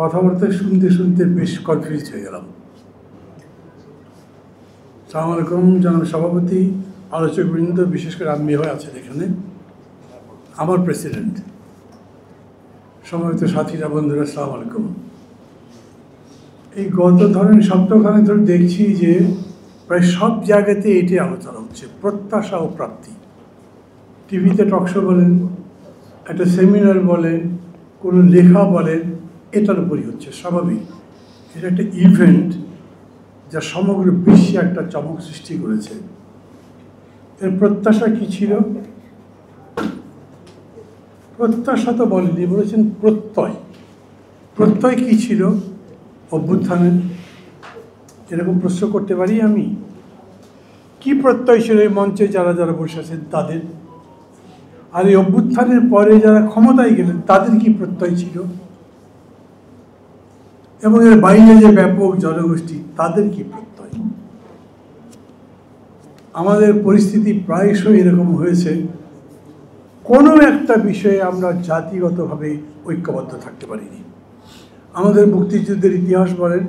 কথাবার্তা শুনতে শুনতে বেশ কনফিউজ হয়ে গেলাম। আসসালামু আলাইকুম জনাব সভাপতি, আলোচকবৃন্দ, বিশেষ করে আমি হয়ে আছেন এখানে, আমার প্রেসিডেন্ট, সম্মানিত সাথীরা, বন্ধুরা, আসসালামু আলাইকুম। এই গত ধরেন সপ্তাহখানেক ধরে দেখছি যে প্রায় সব জায়গাতে এটি আলোচনা হচ্ছে, প্রত্যাশা ও প্রাপ্তি। টিভিতে টকশো বলেন, একটা সেমিনার বলেন, কোনো লেখা বলেন, এটার উপরই হচ্ছে। স্বাভাবিক, এটা একটা ইভেন্ট যা সমগ্র বিশ্বে একটা চমক সৃষ্টি করেছে। এর প্রত্যাশা কি ছিল? প্রত্যাশা তো বলেনি, বলেছেন প্রত্যয়। প্রত্যয় কি ছিল অভ্যুত্থানের? এরকম প্রশ্ন করতে পারি আমি। কি প্রত্যয় ছিল এই মঞ্চে যারা যারা বসে আছেন তাদের? আর এই অভ্যুত্থানের পরে যারা ক্ষমতায় গেলেন তাদের কি প্রত্যয় ছিল? এবং এর বাইরে যে ব্যাপক জনগোষ্ঠী, তাদের কি প্রত্যয়? আমাদের পরিস্থিতি প্রায়শই এরকম হয়েছে, কোনো একটা বিষয়ে আমরা জাতিগতভাবে ঐক্যবদ্ধ থাকতে পারিনি। আমাদের মুক্তিযুদ্ধের ইতিহাস বলেন,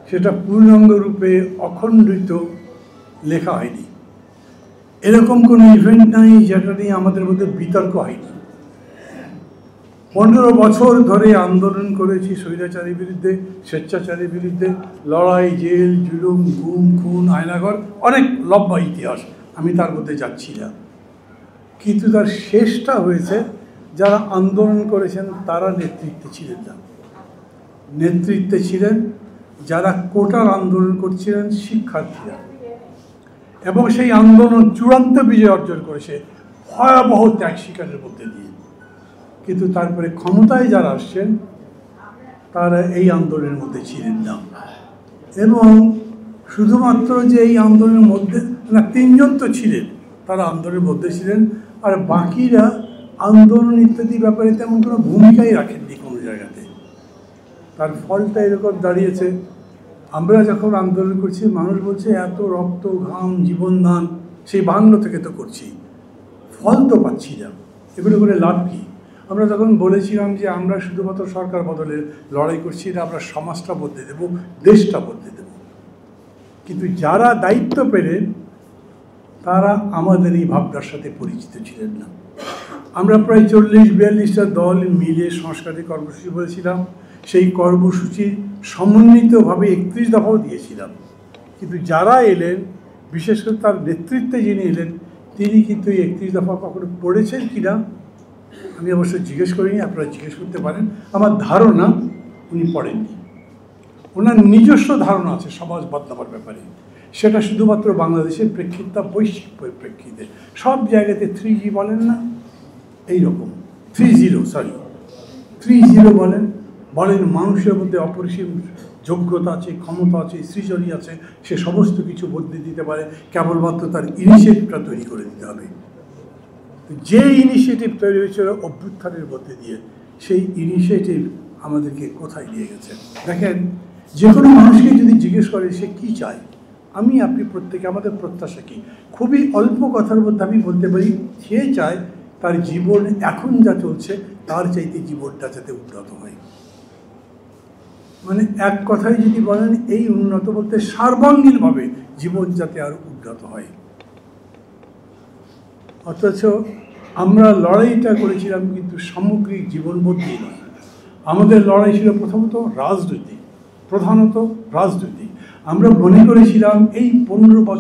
সেটা পূর্ণাঙ্গ রূপে অখণ্ডিত লেখা হয়নি। এরকম কোনো ইভেন্ট নাই যেটা নিয়ে আমাদের মধ্যে বিতর্ক হয়নি। 15 বছর ধরে আন্দোলন করেছি স্বৈরাচারের বিরুদ্ধে, স্বেচ্ছাচারের বিরুদ্ধে, লড়াই, জেল, জুলুম, গুম, খুন, আয়নাঘর, অনেক লম্বা ইতিহাস, আমি তার মধ্যে যাচ্ছি না। কিন্তু তার শেষটা হয়েছে যারা আন্দোলন করেছেন তারা নেতৃত্বে ছিলেন না। নেতৃত্বে ছিলেন যারা কোটার আন্দোলন করছিলেন, শিক্ষার্থীরা। এবং সেই আন্দোলন চূড়ান্ত বিজয় অর্জন করেছে ভয়াবহ ত্যাগ শিকারের মধ্যে দিয়ে। কিন্তু তারপরে ক্ষমতায় যারা আসছেন তারা এই আন্দোলনের মধ্যে ছিলেন না। এবং শুধুমাত্র যে এই আন্দোলনের মধ্যে না, 3 জন তো ছিলেন, তারা আন্দোলনের মধ্যে ছিলেন, আর বাকিরা আন্দোলন ইত্যাদি ব্যাপারে তেমন কোনো ভূমিকাই রাখেননি কোনো জায়গাতে। তার ফলটা এরকম দাঁড়িয়েছে, আমরা যখন আন্দোলন করছি মানুষ বলছে এত রক্ত, ঘাম, জীবনদান সেই 52 থেকে তো করছি, ফল তো পাচ্ছি না, এগুলো করে লাভ কী? আমরা তখন বলেছিলাম যে আমরা শুধুমাত্র সরকার বদলের লড়াই করছি না, আমরা সমাজটা বদলে দেব, দেশটা বদলে দেব। কিন্তু যারা দায়িত্ব পেলেন তারা আমাদের এই ভাবনার সাথে পরিচিত ছিলেন না। আমরা প্রায় 40-42টা দল মিলে সংস্কারের কর্মসূচি বলেছিলাম, সেই কর্মসূচির সমন্বিতভাবে 31 দফাও দিয়েছিলাম। কিন্তু যারা এলেন, বিশেষ করে তার নেতৃত্বে যিনি এলেন, তিনি কিন্তু এই 31 দফা কখনো পড়েছেন কি না আমি অবশ্য জিজ্ঞেস করিনি, আপনারা জিজ্ঞেস করতে পারেন। আমার ধারণা উনি পড়েননি। ওনার নিজস্ব ধারণা আছে সমাজ বদলাবার ব্যাপারে, সেটা শুধুমাত্র বাংলাদেশের প্রেক্ষিত না, বৈশ্বিক প্রেক্ষিতে। সব জায়গাতে 3G বলেন না, এইরকম 3-0 বলেন মানুষের মধ্যে অপরিসীম যোগ্যতা আছে, ক্ষমতা আছে, সৃজনী আছে, সে সমস্ত কিছু বদলে দিতে পারে, কেবলমাত্র তার ইনিশিয়েটিভটা তৈরি করে দিতে হবে। যে ইনিশিয়েটিভ তৈরি হয়েছিল অভ্যুত্থানের মধ্যে দিয়ে, সেই ইনিশিয়েটিভ আমাদেরকে কোথায় নিয়ে গেছে? দেখেন, যে কোনো মানুষকে যদি জিজ্ঞেস করে সে কী চায়, আমি আপনি প্রত্যেকে আমাদের প্রত্যাশা কী, খুবই অল্প কথার মধ্যে আমি বলতে পারি সে চায় তার জীবন এখন যা চলছে তার চাইতে জীবনটা যাতে উন্নত হয়। মানে এক কথায় যদি বলেন, এই উন্নত বলতে সার্বাঙ্গীনভাবে জীবন যাতে আরও উন্নত হয়। অথচ আমরা লড়াইটা করেছিলাম কিন্তু সামগ্রিক জীবন বদলে নয়। আমাদের লড়াই ছিল প্রথমত রাজনৈতিক, প্রধানত রাজনৈতিক। আমরা মনে করেছিলাম এই 15 বছর